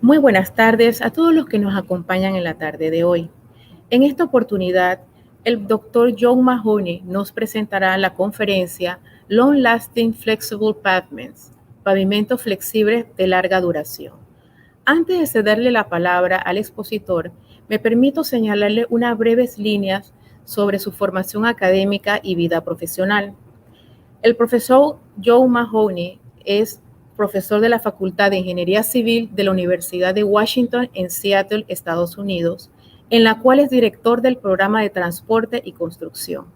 Muy buenas tardes a todos los que nos acompañan en la tarde de hoy. En esta oportunidad, el doctor John Mahoney nos presentará la conferencia Long Lasting Flexible Pavements, pavimentos flexibles de larga duración. Antes de cederle la palabra al expositor, me permito señalarle unas breves líneas sobre su formación académica y vida profesional. El profesor John Mahoney es profesor de la Facultad de Ingeniería Civil de la Universidad de Washington en Seattle, Estados Unidos, en la cual es director del programa de transporte y construcción.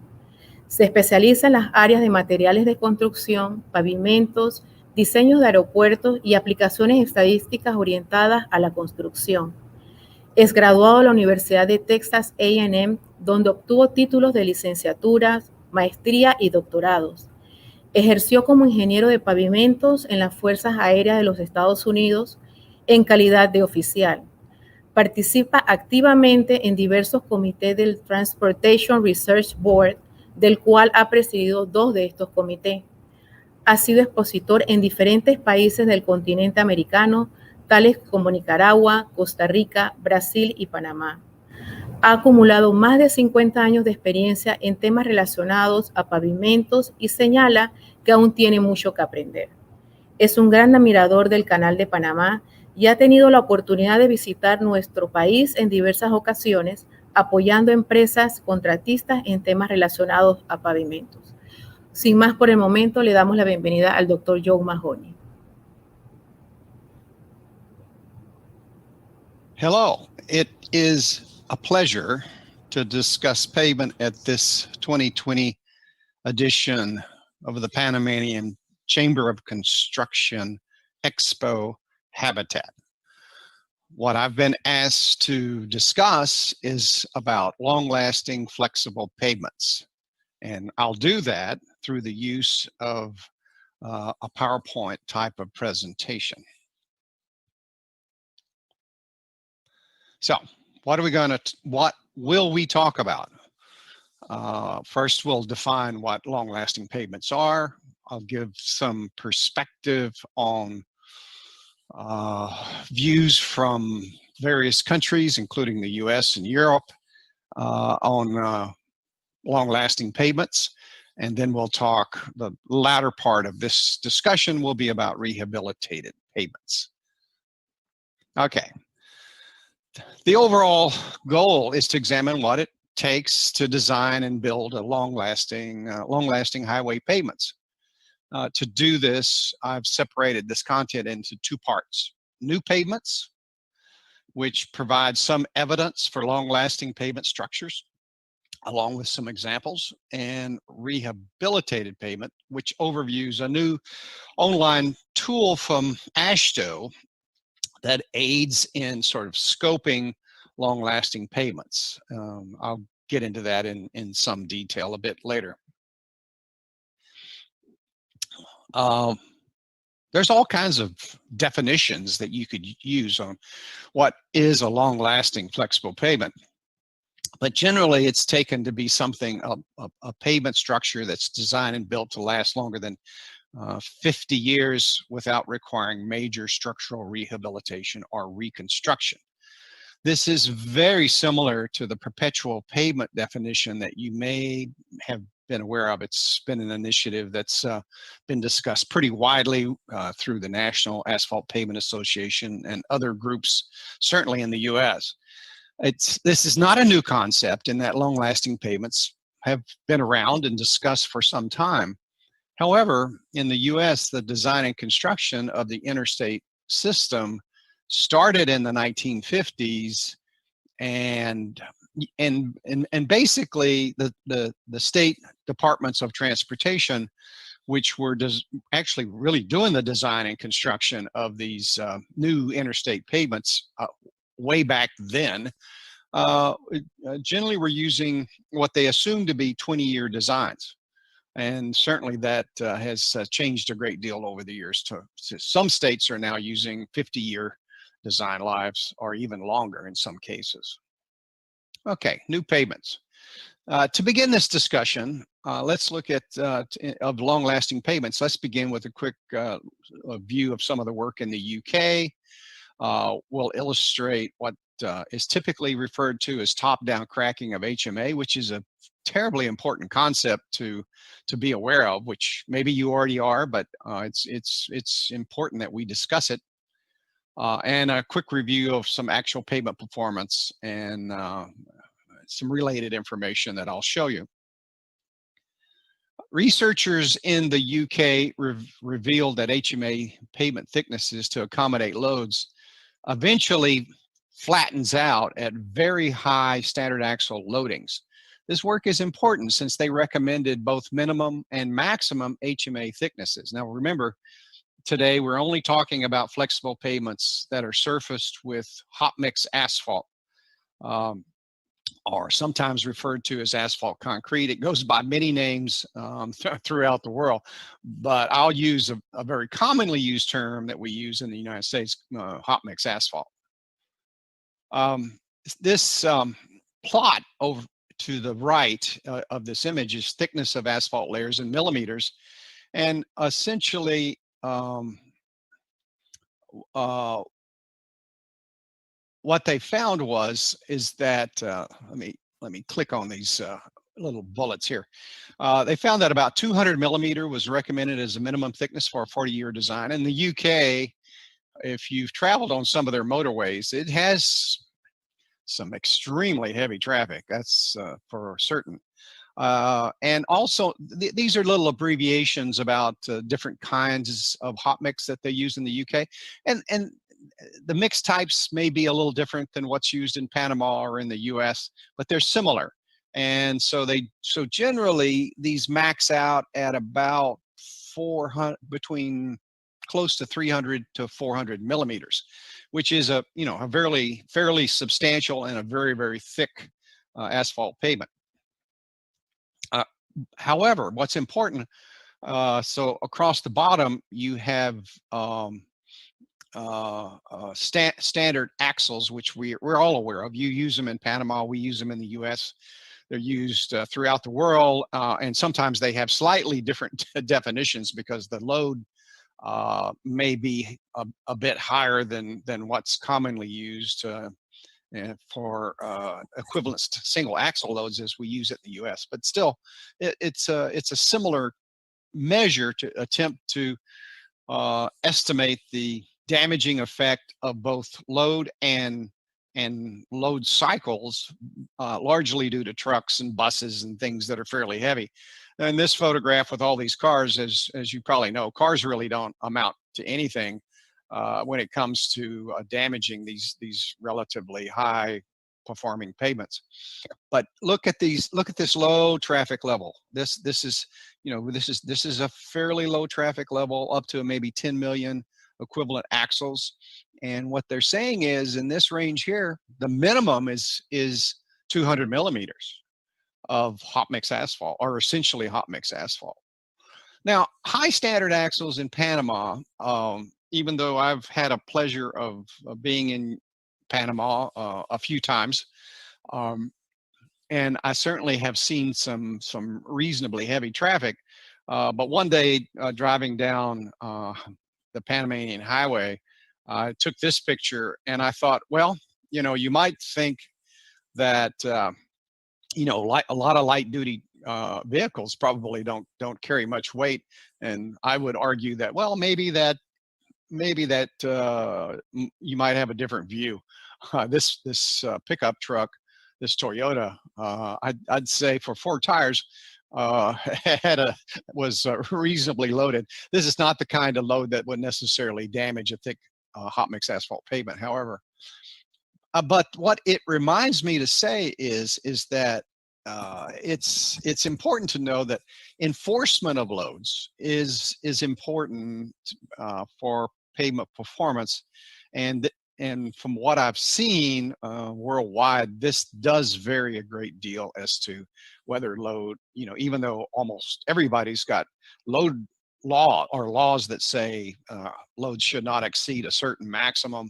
Se especializa en las áreas de materiales de construcción, pavimentos, diseños de aeropuertos y aplicaciones estadísticas orientadas a la construcción. Es graduado de la Universidad de Texas A&M, donde obtuvo títulos de licenciaturas, maestría y doctorados. Ejerció como ingeniero de pavimentos en las Fuerzas Aéreas de los Estados Unidos en calidad de oficial. Participa activamente en diversos comités del Transportation Research Board, del cual ha presidido 2 de estos comités. Ha sido expositor en diferentes países del continente americano, tales como Nicaragua, Costa Rica, Brasil y Panamá. Ha acumulado más de 50 años de experiencia en temas relacionados a pavimentos y señala que aún tiene mucho que aprender. Es un gran admirador del Canal de Panamá y ha tenido la oportunidad de visitar nuestro país en diversas ocasiones, apoyando empresas contratistas en temas relacionados a pavimentos. Sin más por el momento, le damos la bienvenida al doctor John Mahoney. Hello, it is a pleasure to discuss pavement at this 2020 edition of the Panamanian Chamber of Construction Expo Habitat. What I've been asked to discuss is about long-lasting flexible pavements. And I'll do that through the use of a PowerPoint type of presentation. So what will we talk about? First, we'll define what long-lasting pavements are. I'll give some perspective on views from various countries, including the US and Europe, on long-lasting pavements. And then we'll talk, the latter part of this discussion will be about rehabilitated pavements. Okay. The overall goal is to examine what it takes to design and build a long-lasting highway pavements. To do this, I've separated this content into 2 parts. New pavements, which provide some evidence for long-lasting pavement structures, along with some examples, and rehabilitated pavement, which overviews a new online tool from AASHTO that aids in sort of scoping long-lasting pavements. I'll get into that in some detail a bit later. There's all kinds of definitions that you could use on what is a long-lasting flexible pavement. But generally, it's taken to be something, a pavement structure that's designed and built to last longer than 50 years without requiring major structural rehabilitation or reconstruction. This is very similar to the perpetual pavement definition that you may have been aware of. It's been an initiative that's been discussed pretty widely through the National Asphalt Pavement Association and other groups, certainly in the US. This is not a new concept in that long-lasting pavements have been around and discussed for some time. However, in the US, the design and construction of the interstate system started in the 1950s, and basically the state departments of transportation, which were actually really doing the design and construction of these new interstate pavements way back then, generally were using what they assumed to be 20-year designs. And certainly that has changed a great deal over the years. Some states are now using 50-year design lives, or even longer in some cases. Okay, new pavements. To begin this discussion, let's look at of long-lasting pavements. Let's begin with a quick view of some of the work in the UK. will illustrate what is typically referred to as top-down cracking of HMA, which is a terribly important concept to be aware of, which maybe you already are, but it's important that we discuss it. And a quick review of some actual pavement performance and some related information that I'll show you. Researchers in the UK revealed that HMA pavement thicknesses to accommodate loads eventually flattens out at very high standard axle loadings. This work is important since they recommended both minimum and maximum HMA thicknesses. Now remember, today we're only talking about flexible pavements that are surfaced with hot mix asphalt, or sometimes referred to as asphalt concrete. It goes by many names throughout the world, but I'll use a very commonly used term that we use in the United States, hot mix asphalt. This plot over to the right of this image is thickness of asphalt layers in millimeters, and essentially what they found is that let me click on these little bullets here. They found that about 200 millimeter was recommended as a minimum thickness for a 40-year design. In the UK, if you've traveled on some of their motorways, it has some extremely heavy traffic. That's for certain. And also, these are little abbreviations about different kinds of hot mix that they use in the UK. And the mix types may be a little different than what's used in Panama or in the US, but they're similar. And so generally these max out at about 400, between close to 300 to 400 millimeters, which is a fairly substantial and a very, very thick asphalt pavement. However, what's important, so across the bottom you have standard axles, which we're all aware of. You use them in Panama, we use them in the US. They're used throughout the world, and sometimes they have slightly different definitions because the load may be a bit higher than what's commonly used for equivalent to single axle loads as we use it in the US. But still, it's a similar measure to attempt to estimate the damaging effect of both load and load cycles, largely due to trucks and buses and things that are fairly heavy. And this photograph with all these cars, as you probably know, cars really don't amount to anything when it comes to damaging these relatively high performing pavements. But look at this low traffic level. This is a fairly low traffic level, up to maybe 10 million equivalent axles. And what they're saying is, in this range here, the minimum is 200 millimeters of hot mix asphalt, or essentially hot mix asphalt. Now, high standard axles in Panama, even though I've had a pleasure of being in Panama a few times, and I certainly have seen some reasonably heavy traffic, but one day driving down the Panamanian highway, I took this picture and I thought, well, you might think that a lot of light duty vehicles probably don't carry much weight, and I would argue that, well, maybe that you might have a different view. This pickup truck, this Toyota, I'd say for 4 tires, was reasonably loaded. This is not the kind of load that would necessarily damage a thick hot mix asphalt pavement, however. But what it reminds me to say is that it's important to know that enforcement of loads is important for pavement performance, and from what I've seen worldwide, this does vary a great deal as to whether load, even though almost everybody's got load law or laws that say loads should not exceed a certain maximum,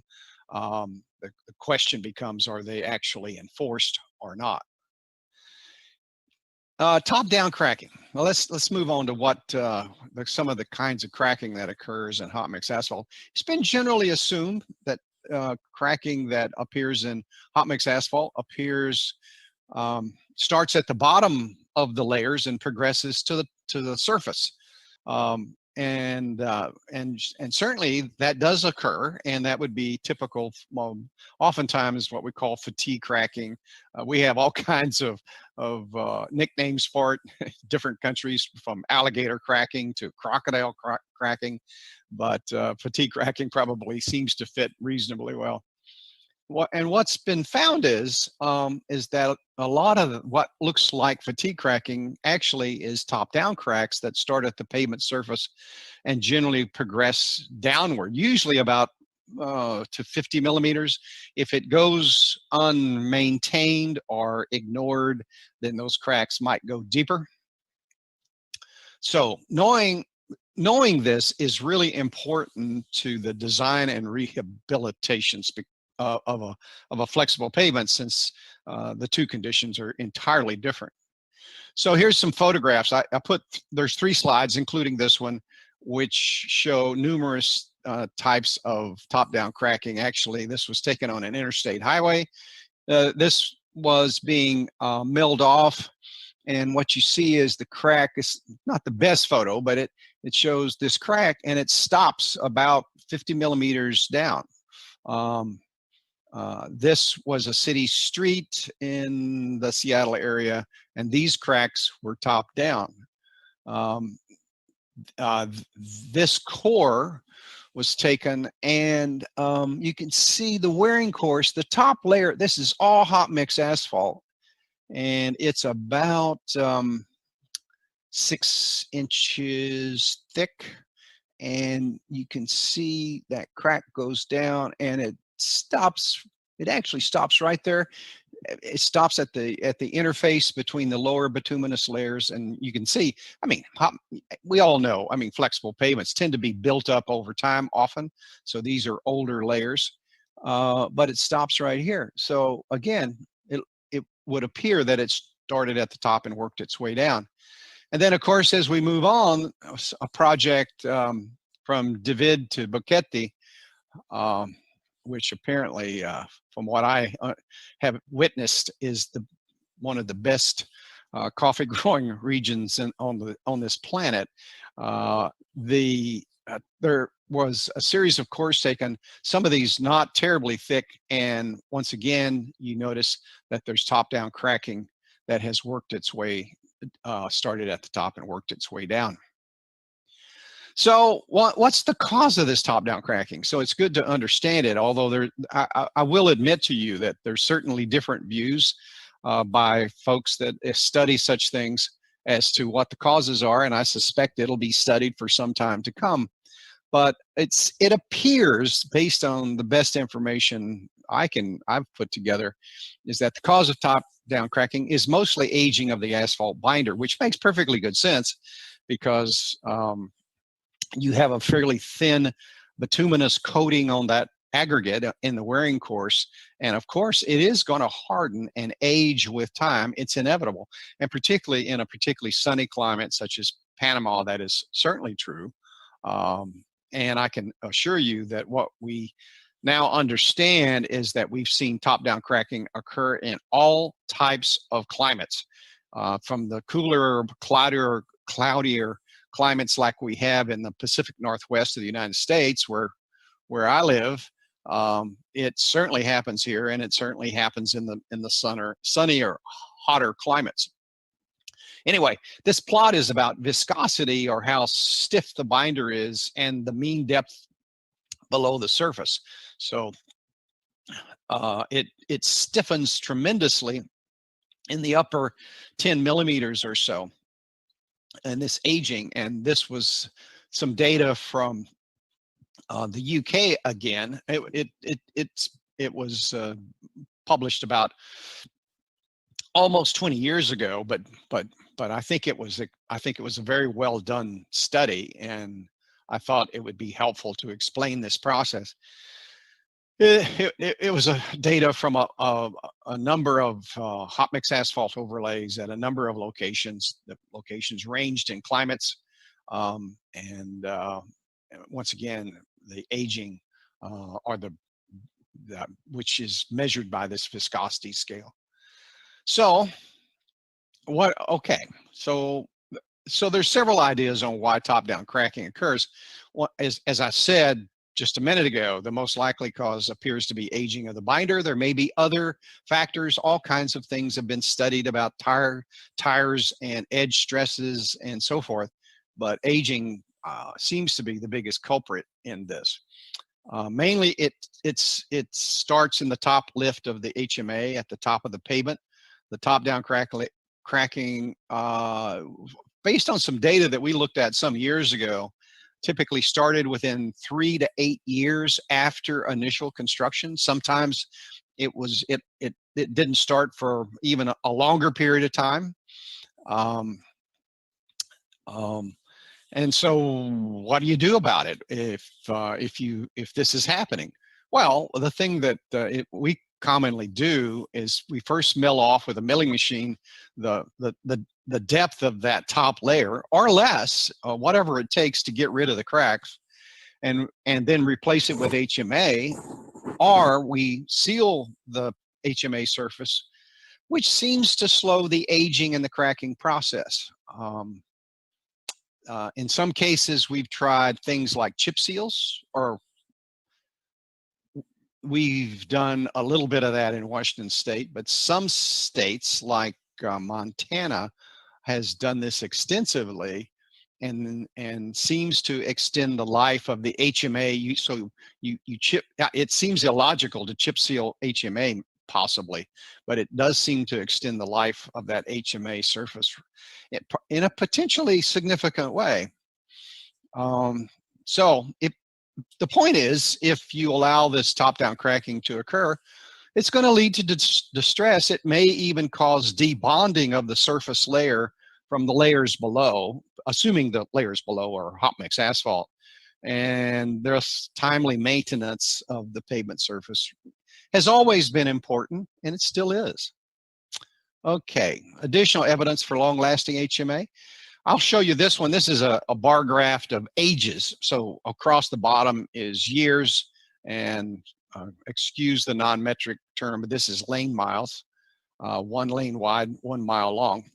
the question becomes, are they actually enforced or not? Top-down cracking. Well, let's move on to what some of the kinds of cracking that occurs in hot mix asphalt. It's been generally assumed that cracking that appears in hot mix asphalt starts at the bottom of the layers and progresses to the surface. And certainly that does occur, and that would be typical. Oftentimes, what we call fatigue cracking. We have all kinds of nicknames for it. Different countries, from alligator cracking to crocodile cracking, but fatigue cracking probably seems to fit reasonably well. What's been found is that a lot of what looks like fatigue cracking actually is top-down cracks that start at the pavement surface and generally progress downward, usually about to 50 millimeters. If it goes unmaintained or ignored, then those cracks might go deeper. So knowing this is really important to the design and rehabilitation of a flexible pavement, since the two conditions are entirely different. So here's some photographs. There's 3 slides, including this one, which show numerous types of top-down cracking. Actually, this was taken on an interstate highway. This was being milled off, and what you see is the crack is not the best photo, but it shows this crack, and it stops about 50 millimeters down. This was a city street in the Seattle area, and these cracks were top down. This core was taken, and you can see the wearing course, the top layer. This is all hot mix asphalt, and it's about 6 inches thick, and you can see that crack goes down, and it actually stops right there. It stops at the interface between the lower bituminous layers, and you can see, I mean, we all know, I mean, flexible pavements tend to be built up over time often, so these are older layers, but it stops right here. So again, it would appear that it started at the top and worked its way down. And then, of course, as we move on, a project from David to Buchetti, which apparently, from what I have witnessed, is one of the best coffee growing regions on this planet. There was a series of cores taken, some of these not terribly thick, and once again, you notice that there's top-down cracking that has worked its way, started at the top and worked its way down. So what's the cause of this top-down cracking? So it's good to understand it, although I will admit to you that there's certainly different views by folks that study such things as to what the causes are, and I suspect it'll be studied for some time to come. But it appears, based on the best information I've put together, is that the cause of top-down cracking is mostly aging of the asphalt binder, which makes perfectly good sense, because you have a fairly thin bituminous coating on that aggregate in the wearing course, and of course it is going to harden and age with time. It's inevitable, and particularly in a particularly sunny climate such as Panama, that is certainly true. And I can assure you that what we now understand is that we've seen top-down cracking occur in all types of climates, from the cooler, cloudier climates like we have in the Pacific Northwest of the United States, where I live. It certainly happens here, and it certainly happens in the sunnier, hotter climates. Anyway, this plot is about viscosity, or how stiff the binder is, and the mean depth below the surface. So it stiffens tremendously in the upper 10 millimeters or so. And this aging, and this was some data from the UK again. It was published about almost 20 years ago, but I think it was a very well done study, and I thought it would be helpful to explain this process. It was a data from a number of hot mix asphalt overlays at a number of locations. The locations ranged in climates, and once again, the aging or the which is measured by this viscosity scale. So so there's several ideas on why top-down cracking occurs. Well, as I said just a minute ago, the most likely cause appears to be aging of the binder. There may be other factors. All kinds of things have been studied about tires and edge stresses and so forth, but aging seems to be the biggest culprit in this. Mainly it starts in the top lift of the HMA at the top of the pavement. The top-down cracking, based on some data that we looked at some years ago, typically started within 3 to 8 years after initial construction. Sometimes it didn't start for even a longer period of time. And so what do you do about it if this is happening? Well, the thing that we commonly do is we first mill off with a milling machine the depth of that top layer or less, whatever it takes to get rid of the cracks, and then replace it with HMA, or we seal the HMA surface, which seems to slow the aging and the cracking process. In some cases, we've tried things like chip seals, or we've done a little bit of that in Washington State, but some states like Montana has done this extensively and seems to extend the life of the HMA. So you chip, it seems illogical to chip seal HMA possibly, but it does seem to extend the life of that HMA surface in a potentially significant way. So the point is, if you allow this top-down cracking to occur, it's going to lead to distress. It may even cause debonding of the surface layer from the layers below, assuming the layers below are hot mix asphalt. And there's timely maintenance of the pavement surface has always been important, and it still is. Okay, additional evidence for long-lasting HMA. I'll show you this one. This is a bar graph of ages. So across the bottom is years, and excuse the non-metric term, but this is lane miles, 1 lane wide, 1 mile long.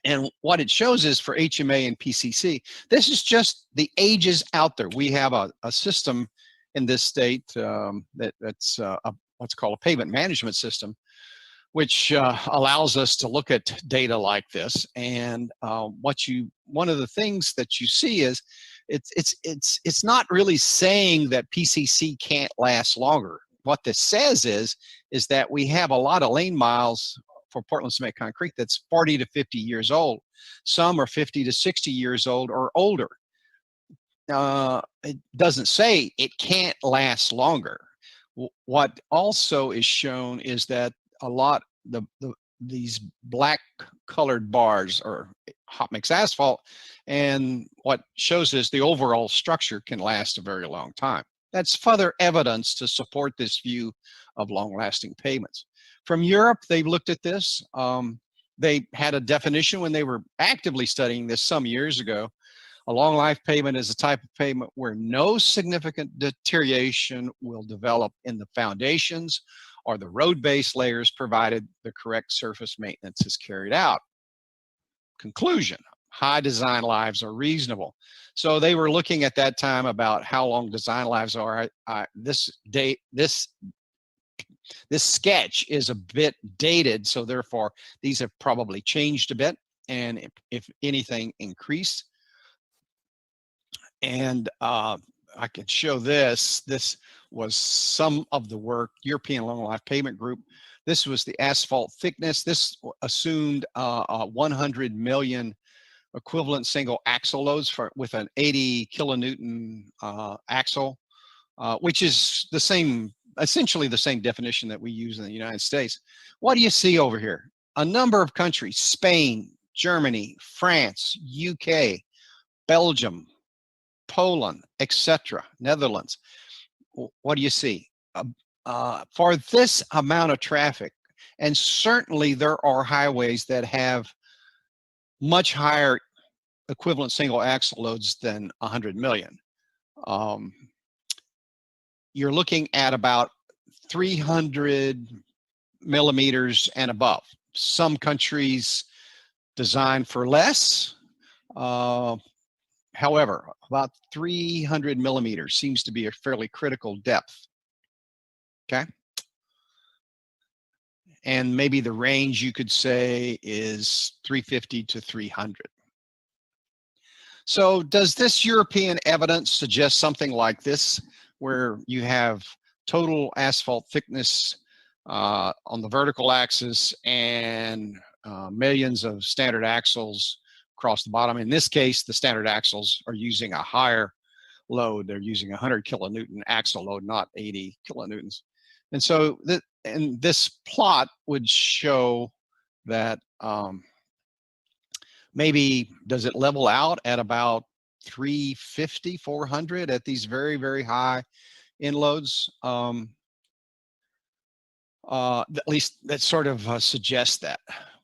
And what it shows is for HMA and PCC, this is just the ages out there. We have a system in this state that's what's called a pavement management system, which allows us to look at data like this. And one of the things that you see is it's not really saying that PCC can't last longer. What this says is that we have a lot of lane miles for Portland cement concrete that's 40 to 50 years old. Some are 50 to 60 years old or older. It doesn't say it can't last longer. What also is shown is that a lot these black colored bars are hot mix asphalt, and what shows is the overall structure can last a very long time. That's further evidence to support this view of long-lasting pavements. From Europe, they've looked at this. They had a definition when they were actively studying this some years ago. A long life pavement is a type of pavement where no significant deterioration will develop in the foundations or the road base layers, provided the correct surface maintenance is carried out. Conclusion: high design lives are reasonable. So they were looking at that time about how long design lives are. This sketch is a bit dated, so therefore these have probably changed a bit, and if anything, increased. And I can show this. This was some of the work, European Long Life Pavement Group. This was the asphalt thickness. This assumed 100 million equivalent single axle loads with an 80 kilonewton axle, which is the same, essentially the same definition that we use in the United States. What do you see over here? A number of countries: Spain, Germany, France, UK, Belgium, Poland, etc., Netherlands. What do you see? For this amount of traffic, and certainly there are highways that have much higher equivalent single axle loads than 100 million. You're looking at about 300 millimeters and above. Some countries design for less. However, about 300 millimeters seems to be a fairly critical depth. Okay. And maybe the range you could say is 350 to 300. So does this European evidence suggest something like this, where you have total asphalt thickness on the vertical axis and millions of standard axles across the bottom? In this case, the standard axles are using a higher load. They're using 100 kilonewton axle load, not 80 kilonewtons. And so this plot would show that maybe does it level out at about 350, 400 at these very, very high end loads? At least that sort of suggests that.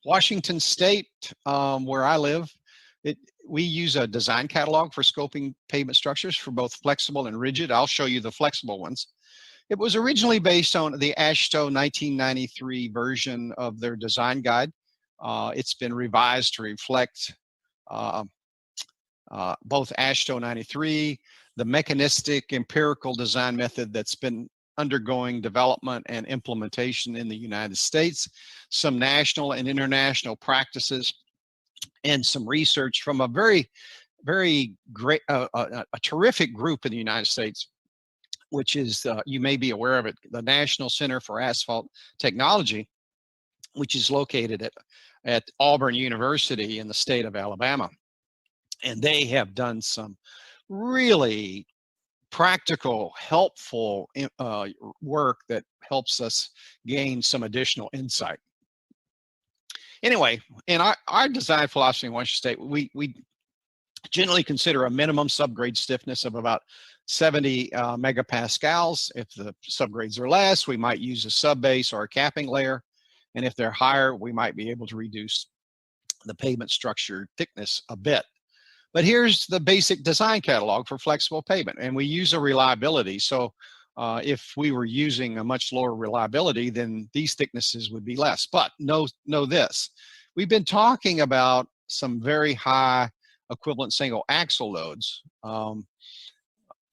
Washington State, where I live, we use a design catalog for scoping pavement structures for both flexible and rigid. I'll show you the flexible ones. It was originally based on the AASHTO 1993 version of their design guide. It's been revised to reflect both AASHTO 93, the mechanistic empirical design method that's been undergoing development and implementation in the United States, some national and international practices, and some research from a very, very great, a terrific group in the United States, which is, you may be aware of it, the National Center for Asphalt Technology, which is located at Auburn University in the state of Alabama. And they have done some really practical, helpful work that helps us gain some additional insight. Anyway, in our design philosophy in Washington State, we generally consider a minimum subgrade stiffness of about 70 megapascals. If the subgrades are less, we might use a subbase or a capping layer. And if they're higher, we might be able to reduce the pavement structure thickness a bit. But here's the basic design catalog for flexible pavement, and we use a reliability. So if we were using a much lower reliability, then these thicknesses would be less. But know this, we've been talking about some very high equivalent single axle loads.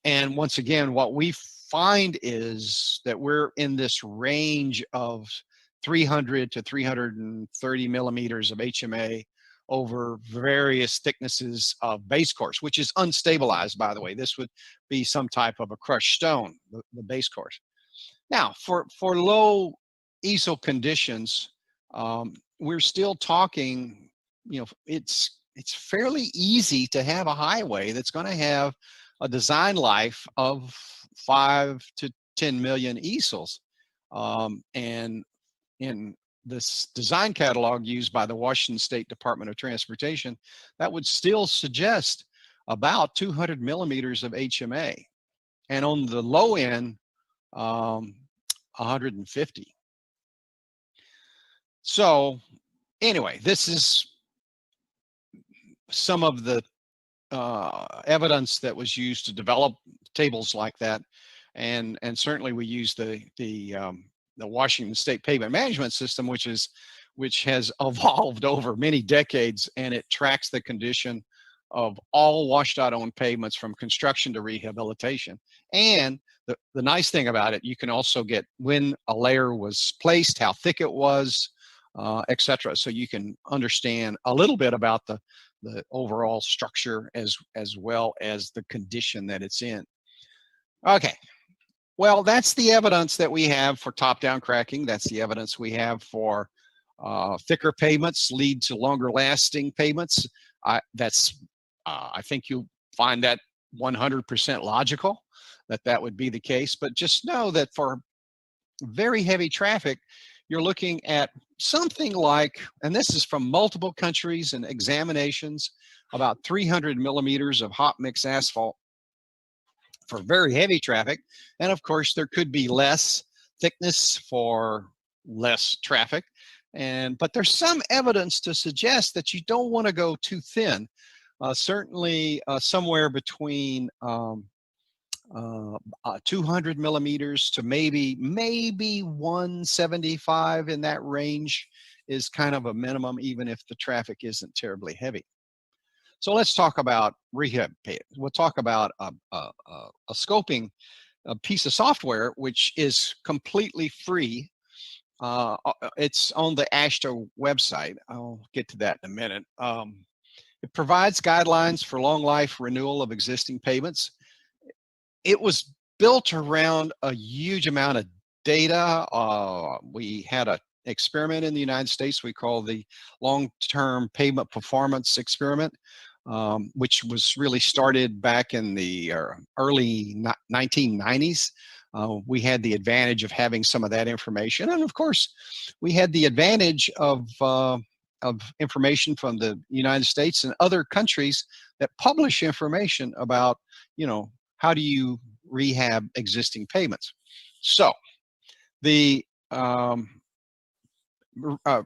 And once again, what we find is that we're in this range of 300 to 330 millimeters of HMA over various thicknesses of base course, which is unstabilized, by the way. This would be some type of a crushed stone, the base course. Now, for low easel conditions, we're still talking, you know, it's fairly easy to have a highway that's going to have a design life of 5 to 10 million easels. And in this design catalog used by the Washington State Department of Transportation, that would still suggest about 200 millimeters of HMA. And on the low end, 150. So anyway, this is some of the evidence that was used to develop tables like that. And certainly we use the Washington State Pavement Management System, which has evolved over many decades, and it tracks the condition of all WashDOT-owned pavements from construction to rehabilitation. And the nice thing about it, you can also get when a layer was placed, how thick it was, etc. So you can understand a little bit about the overall structure as well as the condition that it's in. Okay. Well, that's the evidence that we have for top-down cracking. That's the evidence we have for thicker pavements lead to longer-lasting pavements. I think you'll find that 100% logical, that would be the case. But just know that for very heavy traffic, you're looking at something like, and this is from multiple countries and examinations, about 300 millimeters of hot mix asphalt for very heavy traffic. And of course, there could be less thickness for less traffic. But there's some evidence to suggest that you don't want to go too thin. Certainly somewhere between 200 millimeters to maybe 175 in that range is kind of a minimum, even if the traffic isn't terribly heavy. So let's talk about rehab pave. We'll talk about a scoping piece of software which is completely free. It's on the AASHTO website. I'll get to that in a minute. It provides guidelines for long life renewal of existing payments. It was built around a huge amount of data. We had an experiment in the United States we call the long-term payment performance experiment, which was really started back in the early 1990s. We had the advantage of having some of that information, and of course, we had the advantage of information from the United States and other countries that publish information about, how do you rehab existing payments. So the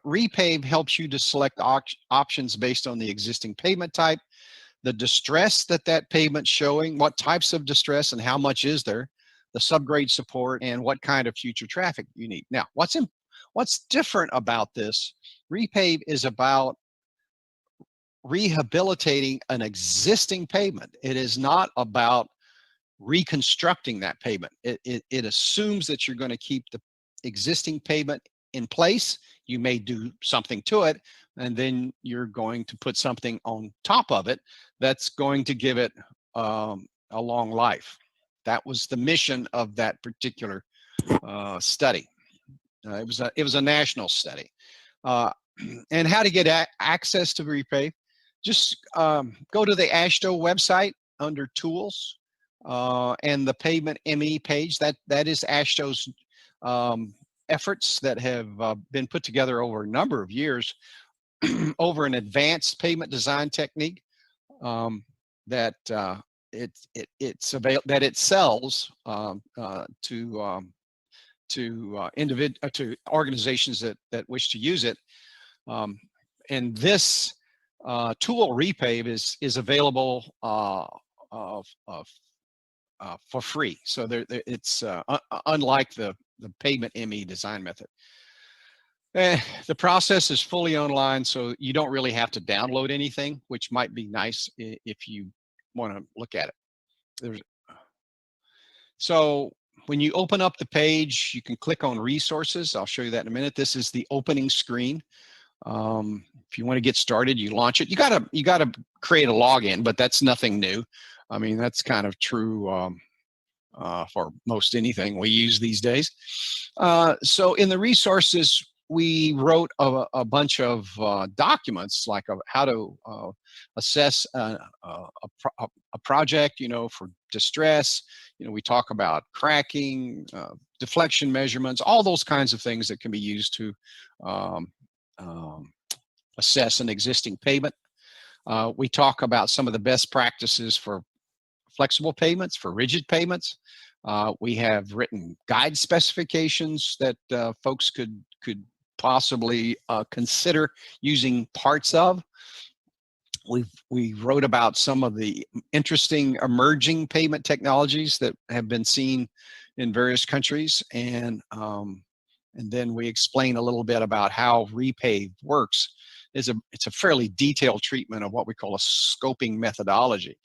RE-PAVE helps you to select options based on the existing payment type, the distress that payment's showing, what types of distress and how much is there, the subgrade support, and what kind of future traffic you need. Now, what's different about this? RE-PAVE is about rehabilitating an existing payment. It is not about reconstructing that payment. It assumes that you're going to keep the existing payment in place. You may do something to it, and then you're going to put something on top of it that's going to give it a long life. That was the mission of that particular study. It was a national study. And how to get access to RE-PAVE? Just go to the AASHTO website under Tools, and the Payment ME page. That is AASHTO's efforts that have been put together over a number of years over an advanced payment design technique that it sells to organizations that wish to use it. And this tool RE-PAVE is available for free. So it's unlike the Payment ME design method. The process is fully online, so you don't really have to download anything, which might be nice if you want to look at it. So when you open up the page, you can click on resources. I'll show you that in a minute. This is the opening screen. If you want to get started, you launch it. You gotta create a login, but that's nothing new. I mean, that's kind of true for most anything we use these days. So in the resources, we wrote a bunch of documents, like how to assess a project, for distress. We talk about cracking, deflection measurements, all those kinds of things that can be used to assess an existing payment. We talk about some of the best practices for flexible payments, for rigid payments. We have written guide specifications that folks could possibly consider using parts of. We wrote about some of the interesting emerging payment technologies that have been seen in various countries, and then we explain a little bit about how RE-PAVE works. It's a fairly detailed treatment of what we call a scoping methodology.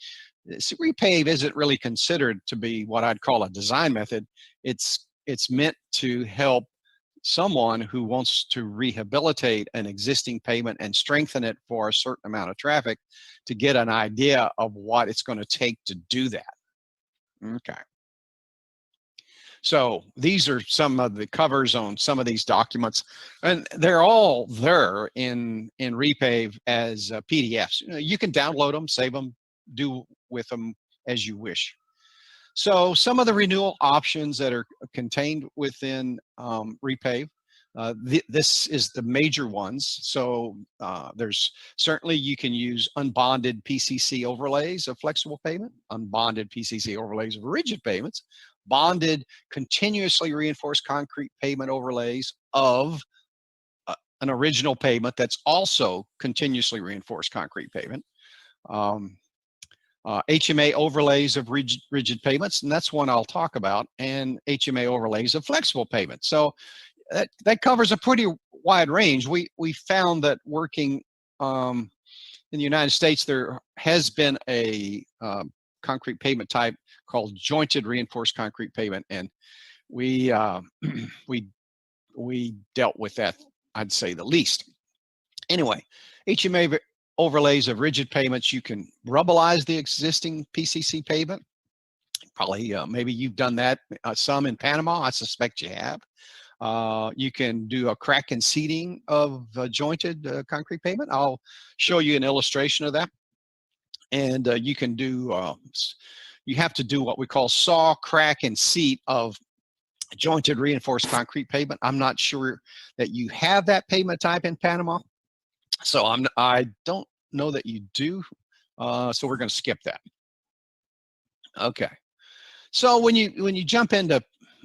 RE-PAVE isn't really considered to be what I'd call a design method. It's meant to help someone who wants to rehabilitate an existing payment and strengthen it for a certain amount of traffic to get an idea of what it's going to take to do that. Okay. So these are some of the covers on some of these documents, and they're all there in RE-PAVE as PDFs. You can download them, save them, do with them as you wish. So some of the renewal options that are contained within RE-PAVE, this is the major ones. So there's certainly, you can use unbonded PCC overlays of flexible payment, unbonded PCC overlays of rigid payments, bonded continuously reinforced concrete payment overlays of an original payment that's also continuously reinforced concrete payment. HMA overlays of rigid pavements, and that's one I'll talk about, and HMA overlays of flexible pavements. So that covers a pretty wide range. We found that working in the United States, there has been a concrete pavement type called jointed reinforced concrete pavement, and we we dealt with that, I'd say, the least. Anyway, HMA overlays of rigid pavements, you can rubbleize the existing PCC pavement. Probably, maybe you've done that some in Panama. I suspect you have. You can do a crack and seating of jointed concrete pavement. I'll show you an illustration of that. And you can do, you have to do what we call saw, crack, and seat of jointed reinforced concrete pavement. I'm not sure that you have that pavement type in Panama. So I don't know that you do. So we're going to skip that. Okay. So when you jump into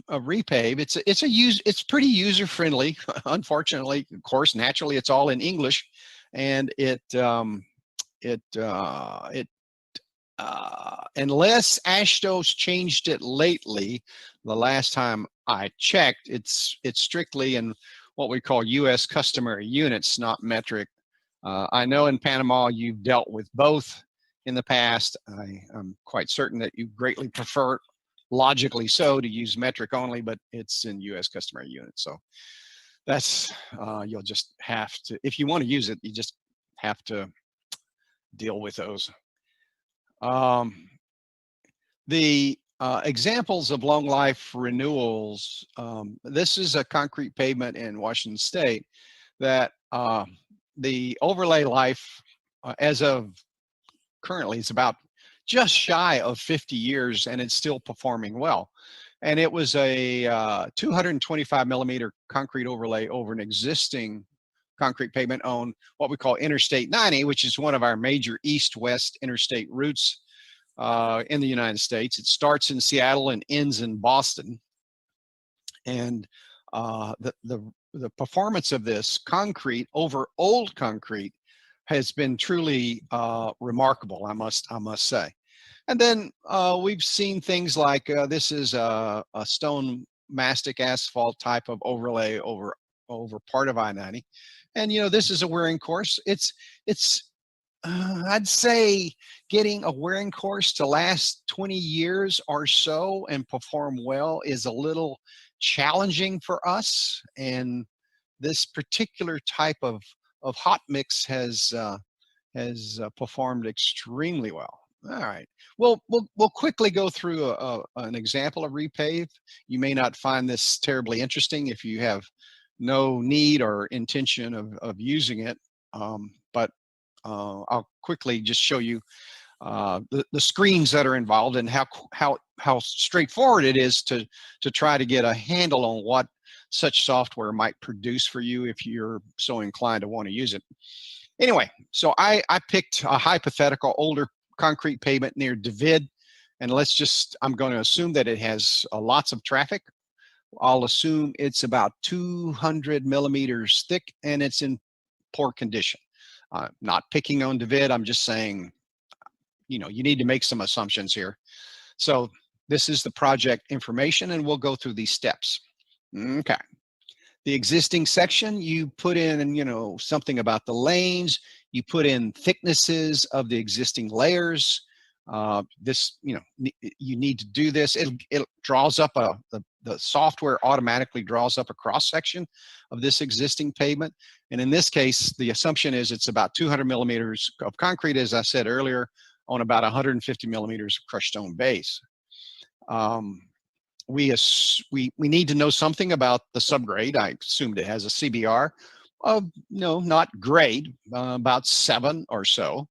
a RE-PAVE, it's pretty user friendly. Unfortunately, of course, naturally, it's all in English, and unless AASHTO's changed it lately, the last time I checked, it's strictly in what we call U.S. customary units, not metric. I know in Panama you've dealt with both in the past. I'm quite certain that you greatly prefer, logically so, to use metric only, but it's in U.S. customary units. So that's, you'll just have to, if you want to use it, you just have to deal with those. The examples of long life renewals, this is a concrete pavement in Washington State that the overlay life as of currently is about just shy of 50 years, and it's still performing well. And it was a 225 millimeter concrete overlay over an existing concrete pavement on what we call Interstate 90, which is one of our major east-west interstate routes in the United States. It starts in Seattle and ends in Boston. And the performance of this concrete over old concrete has been truly remarkable, I must say. And then we've seen things like this is a stone mastic asphalt type of overlay over part of I-90. And this is a wearing course. It's I'd say getting a wearing course to last 20 years or so and perform well is a little challenging for us. And this particular type of hot mix has performed extremely well. All right. We'll quickly go through an example of RE-PAVE. You may not find this terribly interesting if you have no need or intention of using it, but I'll quickly just show you the screens that are involved and how straightforward it is to try to get a handle on what such software might produce for you if you're so inclined to want to use it. Anyway, so I picked a hypothetical older concrete pavement near David, and I'm going to assume that it has lots of traffic. I'll assume it's about 200 millimeters thick and it's in poor condition. Not picking on David, I'm just saying, you need to make some assumptions here. So this is the project information, and we'll go through these steps. Okay. The existing section, you put in, something about the lanes, you put in thicknesses of the existing layers. This, you need to do this. It draws up the software automatically draws up a cross section of this existing pavement. And in this case, the assumption is it's about 200 millimeters of concrete, as I said earlier, on about 150 millimeters of crushed stone base. We need to know something about the subgrade. I assumed it has a CBR of, not great, about 7 or so.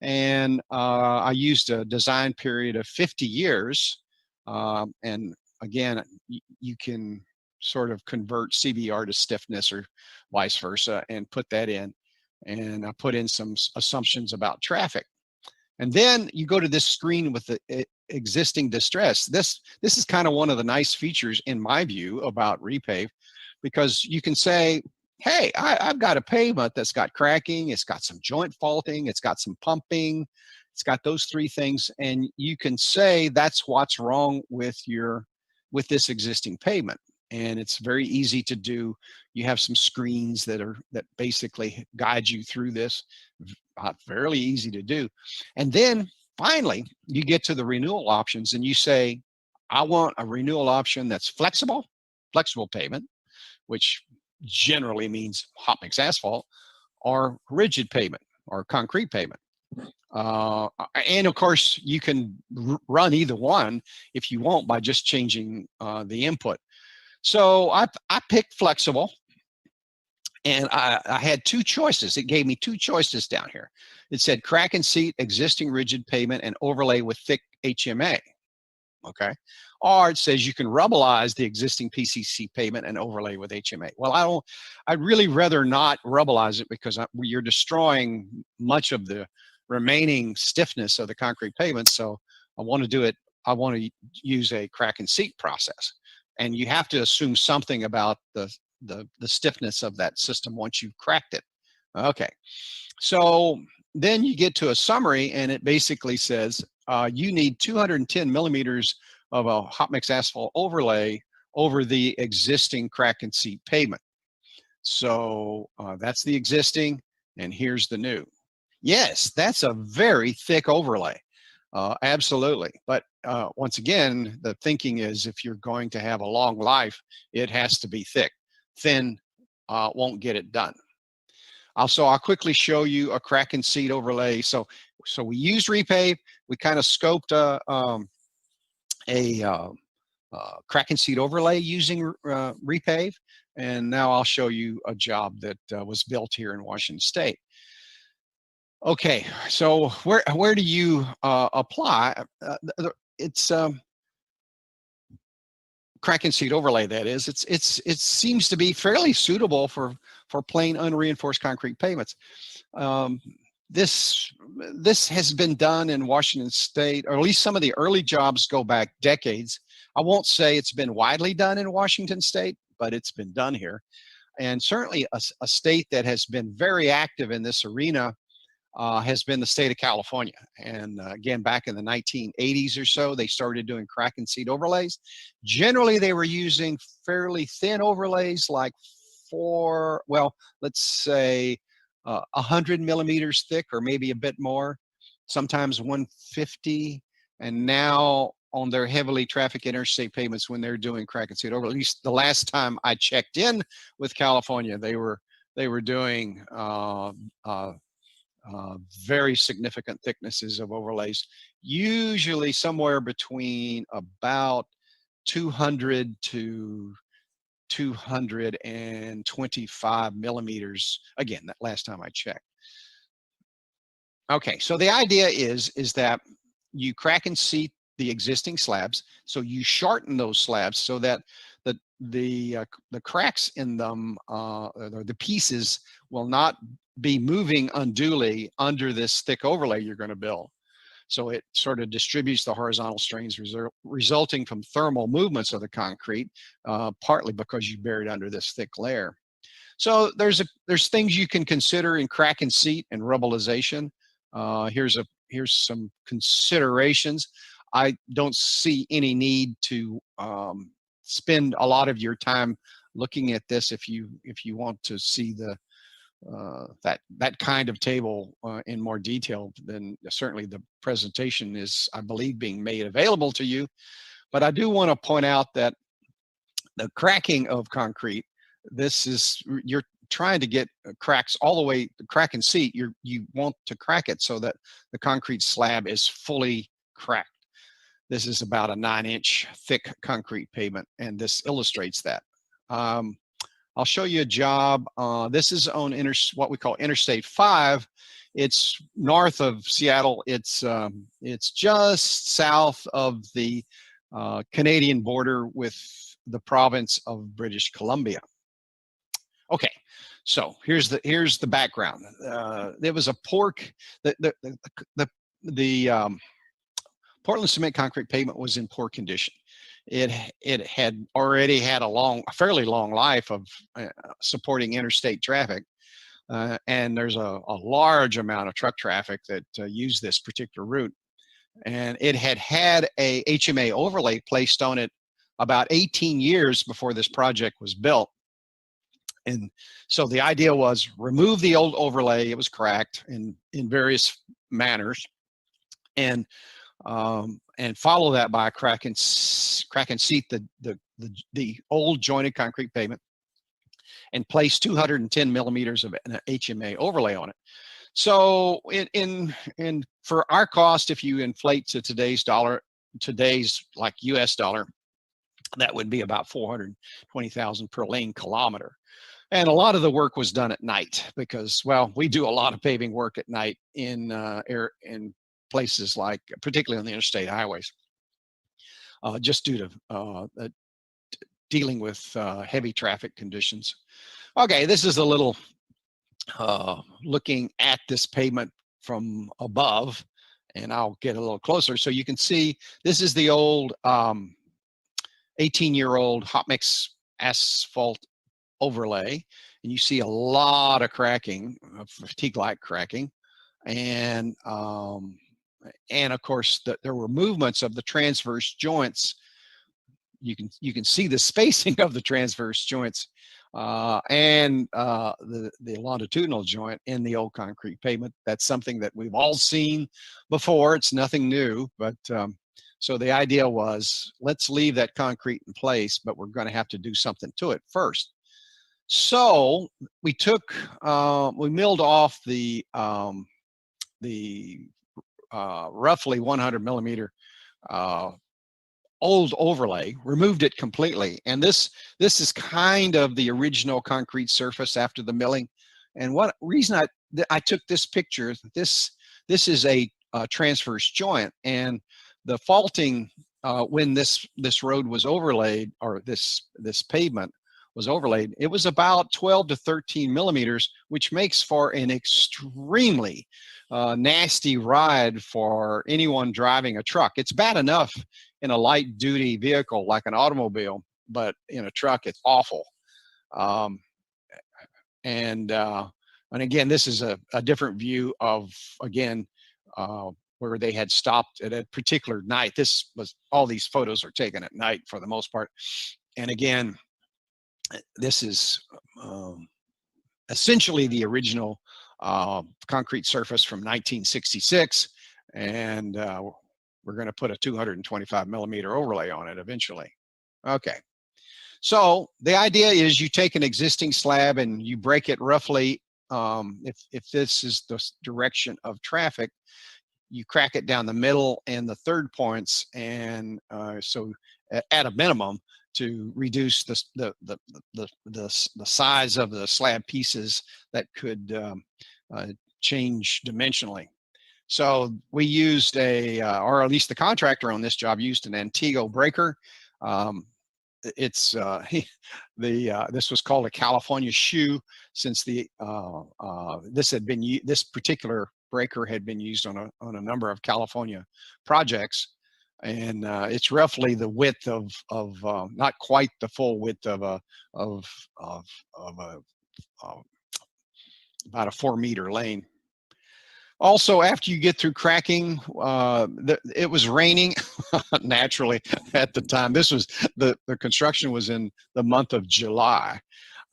And I used a design period of 50 years. And again, you can sort of convert CBR to stiffness or vice versa and put that in. And I put in some assumptions about traffic. And then you go to this screen with the existing distress. This is kind of one of the nice features, in my view, about RE-PAVE, because you can say, hey, I've got a pavement that's got cracking, it's got some joint faulting, it's got some pumping, It's got those three things, and you can say that's what's wrong with this existing pavement. And it's very easy to do. You have some screens that basically guide you through this. Fairly easy to do. And then finally, you get to the renewal options, and you say, I want a renewal option that's flexible pavement, which generally means hot mix asphalt, or rigid pavement or concrete pavement. And of course, you can run either one if you want by just changing the input. So I picked flexible, and I had two choices. It gave me two choices down here. It said crack and seat existing rigid pavement and overlay with thick HMA. Okay. Or it says you can rubbleize the existing PCC pavement and overlay with HMA. Well, I'd really rather not rubbleize it because you're destroying much of the remaining stiffness of the concrete pavement. So I want to use a crack and seat process. And you have to assume something about the stiffness of that system once you've cracked it. Okay. So then you get to a summary, and it basically says you need 210 millimeters of a hot mix asphalt overlay over the existing crack and seat pavement. So that's the existing, and here's the new. Yes, that's a very thick overlay. Absolutely. But once again, the thinking is if you're going to have a long life, it has to be thick. Thin won't get it done. Also, I'll quickly show you a crack and seat overlay. So we used RE-PAVE. We kind of scoped a crack and seat overlay using RE-PAVE. And now I'll show you a job that was built here in Washington State. Okay, so where do you apply? It's crack and seat overlay. That is, it seems to be fairly suitable for plain unreinforced concrete pavements. This has been done in Washington State, or at least some of the early jobs go back decades. I won't say it's been widely done in Washington State, but it's been done here, and certainly a state that has been very active in this arena has been the state of California. And again, back in the 1980s or so, they started doing crack and seat overlays. Generally, they were using fairly thin overlays, like let's say 100 millimeters thick, or maybe a bit more, sometimes 150. And now on their heavily trafficked interstate pavements, when they're doing crack and seat overlay, at least the last time I checked in with California, they were doing very significant thicknesses of overlays, usually somewhere between about 200 to 225 millimeters. Again, that last time I checked. Okay, so the idea is that you crack and seat the existing slabs, so you shorten those slabs so that the cracks in them, or the pieces, will not be moving unduly under this thick overlay you're going to build. So it sort of distributes the horizontal strains resulting from thermal movements of the concrete, partly because you buried under this thick layer. So there's things you can consider in crack and seat and rubbleization. Here's some considerations. I don't see any need to spend a lot of your time looking at this if you want to see that kind of table in more detail. Then certainly the presentation is, I believe, being made available to you. But I do want to point out that the cracking of concrete, you're trying to get cracks all the way, the crack and seat, you want to crack it so that the concrete slab is fully cracked. This is about a 9-inch thick concrete pavement, and this illustrates that. I'll show you a job. This is on what we call Interstate 5. It's north of Seattle. It's just south of the Canadian border with the province of British Columbia. Okay, so here's the background. There was a the Portland cement concrete pavement was in poor condition. It had already had a fairly long life of supporting interstate traffic. and there's a large amount of truck traffic that use this particular route. And it had a HMA overlay placed on it about 18 years before this project was built. And so the idea was remove the old overlay. It was cracked in various manners, and follow that by crack and seat the old jointed concrete pavement and place 210 millimeters of an HMA overlay on it. So for our cost, if you inflate to today's like US dollar, that would be about $420,000 per lane kilometer. And a lot of the work was done at night because, well, we do a lot of paving work at night in places like, particularly on the interstate highways, just due to dealing with heavy traffic conditions. Okay, this is a little looking at this pavement from above, and I'll get a little closer so you can see this is the old 18-year-old hot mix asphalt overlay, and you see a lot of cracking, fatigue-like cracking, and of course there were movements of the transverse joints. You can see the spacing of the transverse joints and the longitudinal joint in the old concrete pavement. That's something that we've all seen before. It's nothing new, but so the idea was, let's leave that concrete in place, but we're going to have to do something to it first. So we milled off the roughly 100 millimeter old overlay, removed it completely, and this is kind of the original concrete surface after the milling. And what reason I took this picture, this is a transverse joint, and the faulting when this road was overlaid, or this pavement was overlaid, it was about 12 to 13 millimeters, which makes for an extremely nasty ride for anyone driving a truck. It's bad enough in a light duty vehicle like an automobile, but in a truck it's awful. And again, this is a different view of, again, where they had stopped at a particular night. All these photos are taken at night for the most part. And again, this is essentially the original concrete surface from 1966, and we're going to put a 225 millimeter overlay on it eventually. Okay, so the idea is you take an existing slab and you break it roughly, if this is the direction of traffic, you crack it down the middle and the third points, and so at a minimum, to reduce the size of the slab pieces that could change dimensionally. So we used or at least the contractor on this job used an Antigo breaker. This was called a California shoe, since this particular breaker had been used on a number of California projects. And it's roughly the width of not quite the full width of about a 4-meter lane. Also, after you get through cracking, it was raining naturally at the time. This was the construction was in the month of July,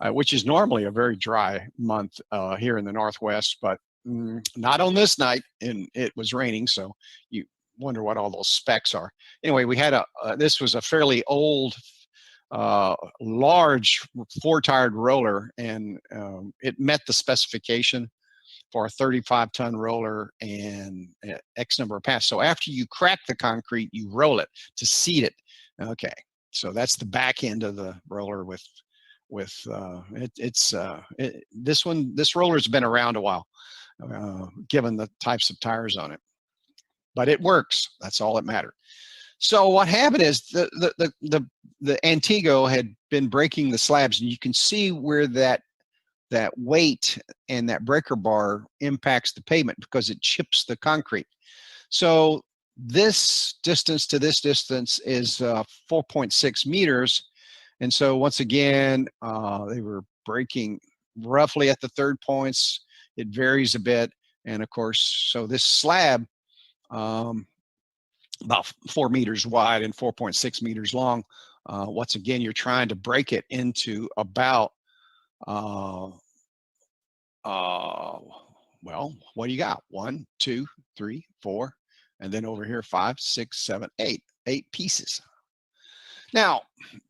which is normally a very dry month here in the Northwest, but not on this night, and it was raining, so you wonder what all those specs are. Anyway, we had this was a fairly old, large 4-tired roller, and it met the specification for a 35-ton roller and X number of passes. So after you crack the concrete, you roll it to seat it. Okay, so that's the back end of the roller this roller's been around a while, given the types of tires on it. But it works. That's all that mattered. So what happened is the Antigo had been breaking the slabs, and you can see where that weight and that breaker bar impacts the pavement because it chips the concrete. So this distance to this distance is 4.6 meters. And so once again, they were breaking roughly at the third points. It varies a bit. And of course, so this slab, about 4 meters wide and 4.6 meters long. Once again, you're trying to break it into about, well, what do you got? 1, 2, 3, 4, and then over here, 5, 6, 7, 8 pieces. Now,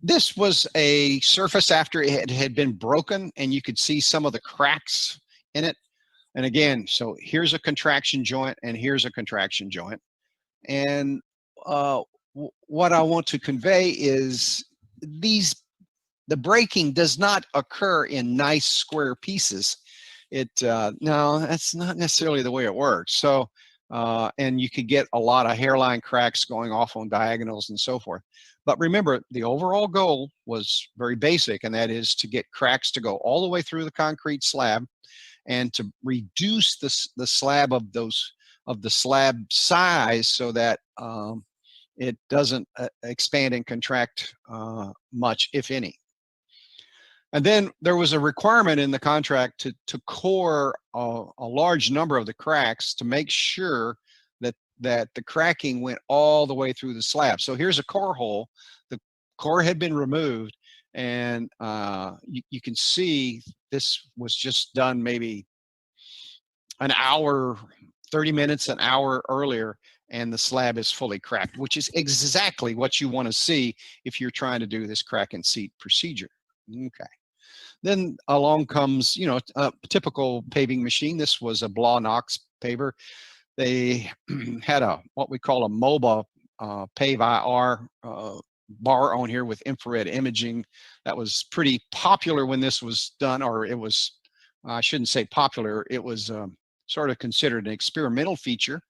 this was a surface after it had been broken, and you could see some of the cracks in it. And again, so here's a contraction joint, and here's a contraction joint. And what I want to convey is the breaking does not occur in nice square pieces. No, that's not necessarily the way it works. So, and you could get a lot of hairline cracks going off on diagonals and so forth. But remember, the overall goal was very basic, and that is to get cracks to go all the way through the concrete slab and to reduce the slab of the slab size so that it doesn't expand and contract much, if any. And then there was a requirement in the contract to core a large number of the cracks to make sure that the cracking went all the way through the slab. So here's a core hole. The core had been removed, and you can see this was just done maybe an hour, 30 minutes, an hour earlier, and the slab is fully cracked, which is exactly what you want to see if you're trying to do this crack and seat procedure. Okay. Then along comes, a typical paving machine. This was a Blaw-Knox paver. They had what we call a MOBA PAVE IR bar on here with infrared imaging. That was pretty popular when this was done, or it was, I shouldn't say popular, it was sort of considered an experimental feature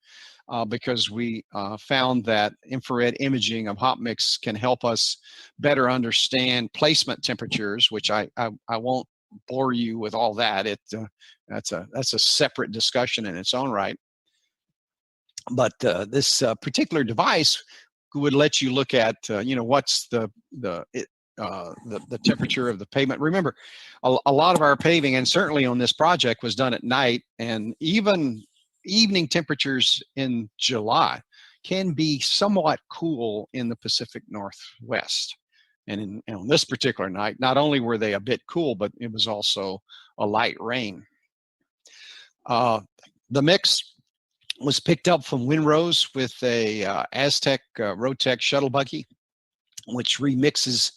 because we found that infrared imaging of hot mix can help us better understand placement temperatures, which I won't bore you with all that. That's a separate discussion in its own right. But this particular device would let you look at, what's the temperature of the pavement. Remember, a lot of our paving, and certainly on this project, was done at night, and even evening temperatures in July can be somewhat cool in the Pacific Northwest. And on this particular night, not only were they a bit cool, but it was also a light rain. The mix was picked up from Windrose with a Aztec Rotec shuttle buggy, which remixes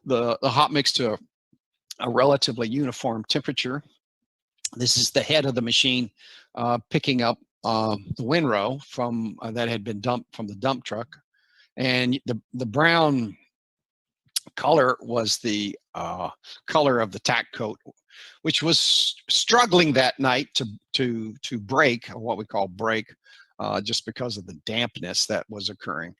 the hot mix to a relatively uniform temperature. This is the head of the machine picking up the windrow from that had been dumped from the dump truck, and the brown color was the color of the tack coat, which was struggling that night to break, or what we call break, just because of the dampness that was occurring.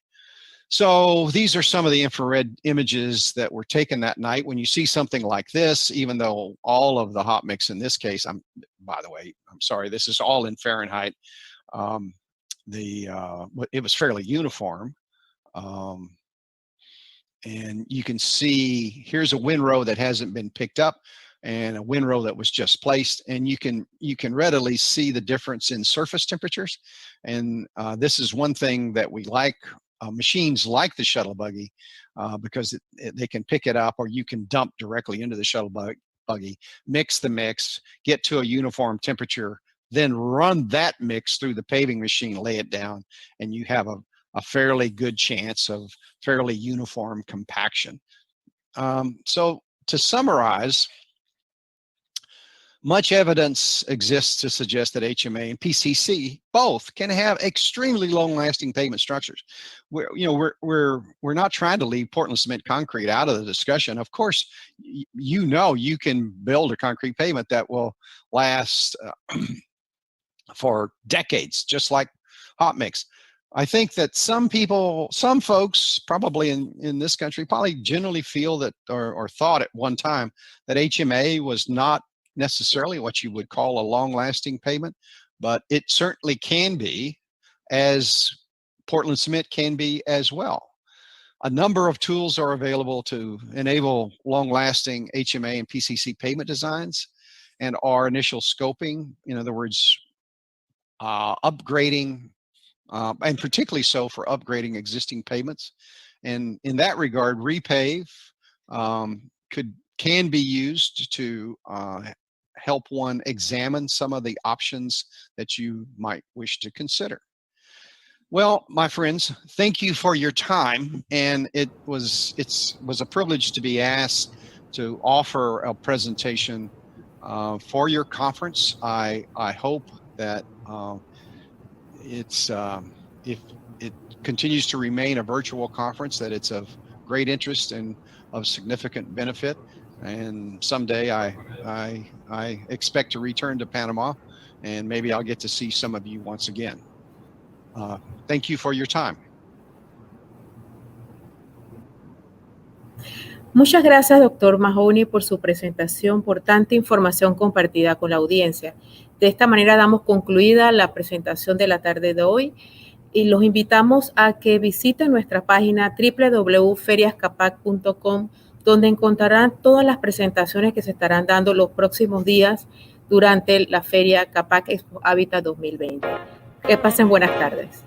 So these are some of the infrared images that were taken that night. When you see something like this, even though all of the hot mix in this case, by the way, I'm sorry, this is all in Fahrenheit. It was fairly uniform. And you can see here's a windrow that hasn't been picked up and a windrow that was just placed, and you can readily see the difference in surface temperatures. And this is one thing that we like, machines like the shuttle buggy, because they can pick it up, or you can dump directly into the shuttle buggy, mix the mix, get to a uniform temperature, then run that mix through the paving machine, lay it down, and you have a fairly good chance of fairly uniform compaction. So to summarize, much evidence exists to suggest that HMA and PCC both can have extremely long-lasting pavement structures. We're not trying to leave Portland cement concrete out of the discussion. Of course, you can build a concrete pavement that will last for decades, just like hot mix. I think that some folks probably in this country probably generally feel that, or thought at one time, that HMA was not necessarily what you would call a long-lasting pavement, but it certainly can be, as Portland cement can be as well. A number of tools are available to enable long-lasting HMA and PCC pavement designs, and our initial scoping. In other words, upgrading, and particularly so for upgrading existing pavements. And in that regard, RE-PAVE can be used to help one examine some of the options that you might wish to consider. Well, my friends, thank you for your time, and it was a privilege to be asked to offer a presentation for your conference. I hope that if it continues to remain a virtual conference, that it's of great interest and of significant benefit. And someday I expect to return to Panama, and maybe I'll get to see some of you once again. Thank you for your time. Muchas gracias, doctor Mahoney, por su presentación, por tanta información compartida con la audiencia. De esta manera damos concluida la presentación de la tarde de hoy y los invitamos a que visiten nuestra página www.feriascapac.com, donde encontrarán todas las presentaciones que se estarán dando los próximos días durante la Feria CAPAC Expo Habitat 2020. Que pasen buenas tardes.